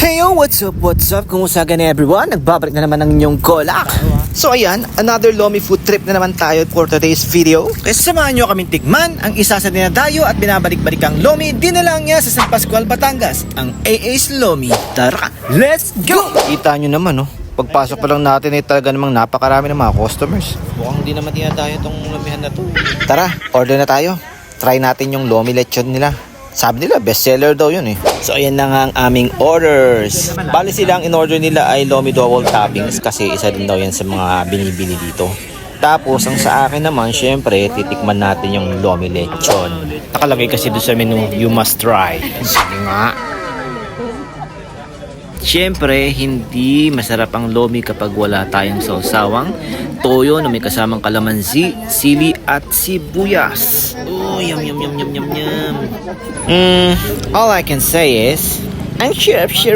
Heyo, what's up, what's up? Kumusta gani everyone? Nagbabalik na naman ang inyong kolak. So ayan, another Lomi food trip na naman tayo for today's video. Kaya samahan nyo kaming tikman ang isa sa dinadayo at binabalik-balikang Lomi dinalang niya sa San Pascual, Batangas, ang AA's Lomi. Tara, let's go! Kita nyo naman, no? Pagpasok pa lang natin ay talaga namang napakarami ng mga customers. Mukhang di naman dinadayo tong lomihan na to. Tara, order na tayo. Try natin yung Lomi lechon nila. Sabi nila, bestseller daw yun eh. So ayan na nga ang aming orders. Bali silang in-order nila ay Lomi double toppings kasi isa din daw yan sa mga binibili dito. Tapos ang sa akin naman, syempre, titikman natin yung Lomi lechon. Nakalagay kasi doon sa menu, you must try. Sige nga. Syempre, hindi masarap ang Lomi kapag wala tayong sausawang toyo na may kasamang kalamansi, sili at sibuyas. Oh, yum yum yum yum yum yum. All I can say is, I'm sure